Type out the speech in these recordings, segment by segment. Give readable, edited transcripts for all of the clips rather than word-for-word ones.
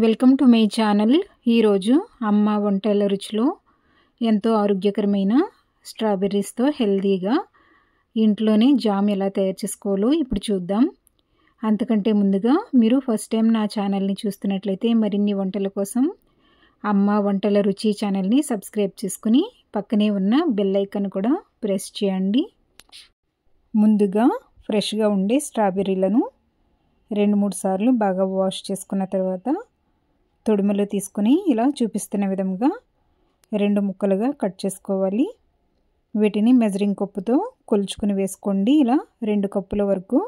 Welcome to my channel. ఈరోజు అమ్మ వంటల రుచిలో ఎంతో ఆరోగ్యకరమైన స్ట్రాబెర్రీస్తో హెల్తీగా ఇంట్లోనే జామ్ ఎలా తయారు చేసుకోవాలో ఇప్పుడు చూద్దాం. అంతకంటే ముందుగా మీరు ఫస్ట్ టైం నా ఛానల్ని చూస్తున్నట్లయితే మరిన్ని వంటల కోసం అమ్మ వంటల రుచి ఛానల్ని సబ్స్క్రైబ్ చేసుకుని పక్కనే ఉన్న బెల్ ఐకాన్ కూడా ప్రెస్ చేయండి. ముందుగా ఫ్రెష్గా ఉండే స్ట్రాబెర్రీలను 2-3 సార్లు బాగా వాష్ చేసుకున్న తర్వాత తొడిమలు తీసుకుని ఇలా చూపిస్తున్న విధంగా 2 ముక్కలుగా కట్ చేసుకోవాలి. వీటిని మెజరింగ్ కప్పుతో కొలుచుకుని వేసుకోండి. ఇలా 2 కప్పుల వరకు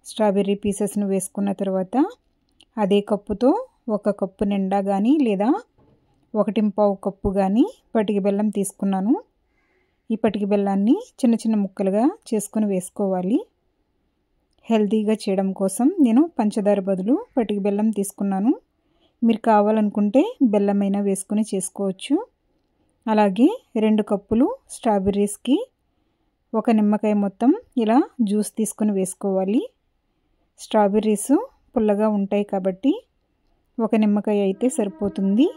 స్ట్రాబెర్రీ పీసెస్ను వేసుకున్న తర్వాత అదే కప్పుతో 1 కప్పు నిండా కానీ లేదా 1.25 కప్పు కానీ పటిక బెల్లం తీసుకున్నాను. ఈ పటిక బెల్లాన్ని చిన్న చిన్న ముక్కలుగా చేసుకుని వేసుకోవాలి. హెల్తీగా చేయడం కోసం నేను పంచదార బదులు పటిక బెల్లం తీసుకున్నాను. మీరు కావాలనుకుంటే బెల్లమైనా వేసుకుని చేసుకోవచ్చు. అలాగే 2 కప్పులు స్ట్రాబెర్రీస్కి 1 నిమ్మకాయ మొత్తం ఇలా జ్యూస్ తీసుకుని వేసుకోవాలి. స్ట్రాబెర్రీస్ పుల్లగా ఉంటాయి కాబట్టి 1 నిమ్మకాయ అయితే సరిపోతుంది.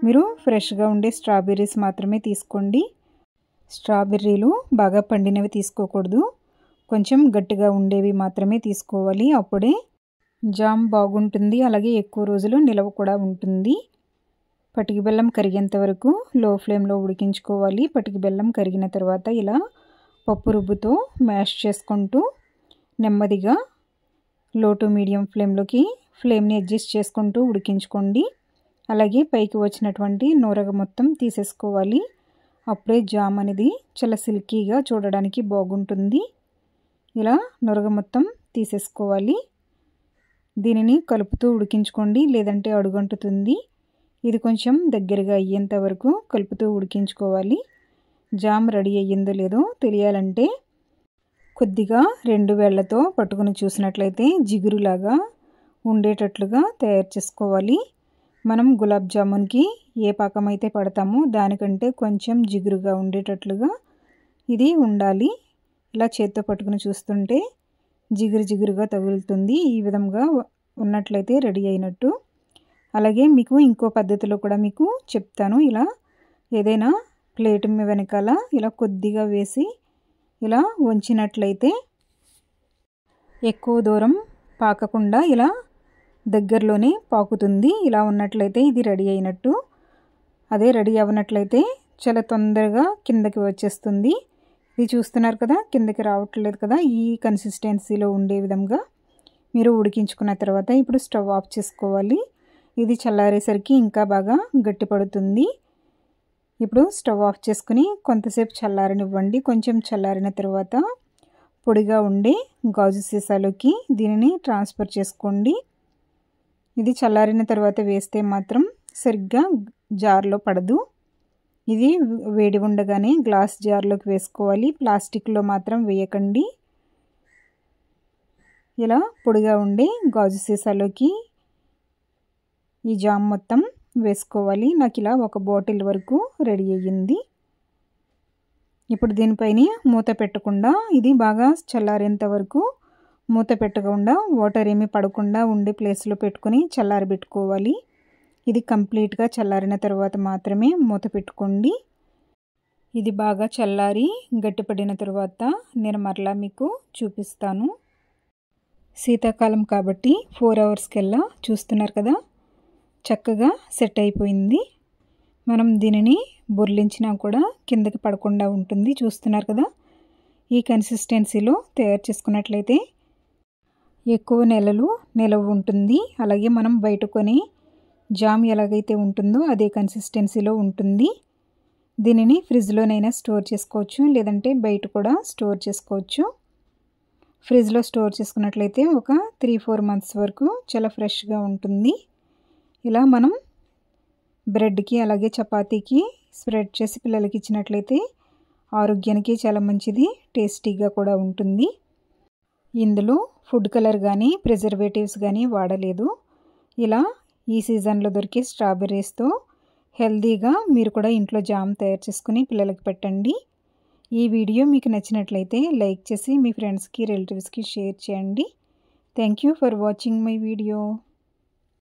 మీరు ఫ్రెష్గా ఉండే స్ట్రాబెర్రీస్ మాత్రమే తీసుకోండి. స్ట్రాబెర్రీలు బాగా పండినవి తీసుకోకూడదు. కొంచెం గట్టిగా ఉండేవి మాత్రమే తీసుకోవాలి. అప్పుడే జామ్ బాగుంటుంది. అలాగే ఎక్కువ రోజులు నిలవ కూడా ఉంటుంది. పటిక బెల్లం కరిగేంత వరకు లో ఫ్లేమ్లో ఉడికించుకోవాలి. పటిక బెల్లం కరిగిన తర్వాత ఇలా పప్పు రుబ్బుతో మ్యాష్ చేసుకుంటూ నెమ్మదిగా లో టు మీడియం ఫ్లేమ్లోకి ఫ్లేమ్ని అడ్జస్ట్ చేసుకుంటూ ఉడికించుకోండి. అలాగే పైకి వచ్చినటువంటి నూరగ మొత్తం తీసేసుకోవాలి. అప్పుడే జామ్ అనేది చాలా సిల్కీగా చూడడానికి బాగుంటుంది. ఇలా నూరగ మొత్తం తీసేసుకోవాలి. దీనిని కలుపుతూ ఉడికించుకోండి, లేదంటే అడుగంటుతుంది. ఇది కొంచెం దగ్గరగా అయ్యేంత వరకు కలుపుతూ ఉడికించుకోవాలి. జామ్ రెడీ అయ్యిందో లేదో తెలియాలంటే కొద్దిగా 2 వేళ్లతో పట్టుకుని చూసినట్లయితే జిగురులాగా ఉండేటట్లుగా తయారు చేసుకోవాలి. మనం గులాబ్ జామున్కి ఏ పాకం అయితే పడతామో దానికంటే కొంచెం జిగురుగా ఉండేటట్లుగా ఇది ఉండాలి. ఇలా చేత్తో పట్టుకుని చూస్తుంటే జిగురుగా తగులుతుంది. ఈ విధంగా ఉన్నట్లయితే రెడీ అయినట్టు. అలాగే మీకు ఇంకో పద్ధతిలో కూడా మీకు చెప్తాను. ఇలా ఏదైనా ప్లేట్ వెనకాల ఇలా కొద్దిగా వేసి ఇలా వంచినట్లయితే ఎక్కువ దూరం పాకకుండా ఇలా దగ్గరలోనే పాకుతుంది. ఇలా ఉన్నట్లయితే ఇది రెడీ అయినట్టు. అదే రెడీ అవ్వనట్లయితే చాలా తొందరగా కిందకి వచ్చేస్తుంది. ఇది చూస్తున్నారు కదా, కిందకి రావట్లేదు కదా. ఈ కన్సిస్టెన్సీలో ఉండే విధంగా మీరు ఉడికించుకున్న తర్వాత ఇప్పుడు స్టవ్ ఆఫ్ చేసుకోవాలి. ఇది చల్లారేసరికి ఇంకా బాగా గట్టిపడుతుంది. ఇప్పుడు స్టవ్ ఆఫ్ చేసుకుని కొంతసేపు చల్లారనివ్వండి. కొంచెం చల్లారిన తర్వాత పొడిగా ఉండే గాజు సీసాలోకి దీనిని ట్రాన్స్ఫర్ చేసుకోండి. ఇది చల్లారిన తర్వాత వేస్తే మాత్రం సరిగ్గా జార్లో పడదు. ఇది వేడి ఉండగానే గ్లాస్ జార్లోకి వేసుకోవాలి. ప్లాస్టిక్లో మాత్రం వేయకండి. ఇలా పొడిగా ఉండే గాజు సీసాలోకి ఈ జామ్ మొత్తం వేసుకోవాలి. నాకు ఇలా 1 బాటిల్ వరకు రెడీ అయ్యింది. ఇప్పుడు దీనిపైన మూత పెట్టకుండా ఇది బాగా చల్లారేంత వరకు మూత పెట్టకుండా వాటర్ ఏమీ పడకుండా ఉండే ప్లేస్లో పెట్టుకొని చల్లారబెట్టుకోవాలి. ఇది కంప్లీట్గా చల్లారిన తర్వాత మాత్రమే మూత పెట్టుకోండి. ఇది బాగా చల్లారి గట్టిపడిన తర్వాత నేను మరలా మీకు చూపిస్తాను. శీతాకాలం కాబట్టి 4 అవర్స్కెల్లా చూస్తున్నారు కదా, చక్కగా సెట్ అయిపోయింది. మనం దీనిని బొర్లించినా కూడా కిందకి పడకుండా ఉంటుంది. చూస్తున్నారు కదా, ఈ కన్సిస్టెన్సీలో తయారు చేసుకున్నట్లయితే ఎక్కువ నెలలు నిలవ ఉంటుంది. అలాగే మనం బయట కొని జామ్ ఎలాగైతే ఉంటుందో అదే కన్సిస్టెన్సీలో ఉంటుంది. దీనిని ఫ్రిడ్జ్లోనైనా స్టోర్ చేసుకోవచ్చు, లేదంటే బయట కూడా స్టోర్ చేసుకోవచ్చు. ఫ్రిడ్జ్లో స్టోర్ చేసుకున్నట్లయితే ఒక 3-4 మంత్స్ వరకు చాలా ఫ్రెష్గా ఉంటుంది. ఇలా మనం బ్రెడ్కి అలాగే చపాతీకి స్ప్రెడ్ చేసి పిల్లలకి ఇచ్చినట్లయితే ఆరోగ్యానికి చాలా మంచిది, టేస్టీగా కూడా ఉంటుంది. ఇందులో ఫుడ్ కలర్ కానీ ప్రిజర్వేటివ్స్ కానీ వాడలేదు. ఇలా ఈ సీజన్లో దొరికే స్ట్రాబెర్రీస్తో హెల్తీగా మీరు కూడా ఇంట్లో జామ్ తయారు చేసుకుని పిల్లలకి పెట్టండి. ఈ వీడియో మీకు నచ్చినట్లయితే లైక్ చేసి మీ ఫ్రెండ్స్కి రిలేటివ్స్కి షేర్ చేయండి. Thank you for watching my video.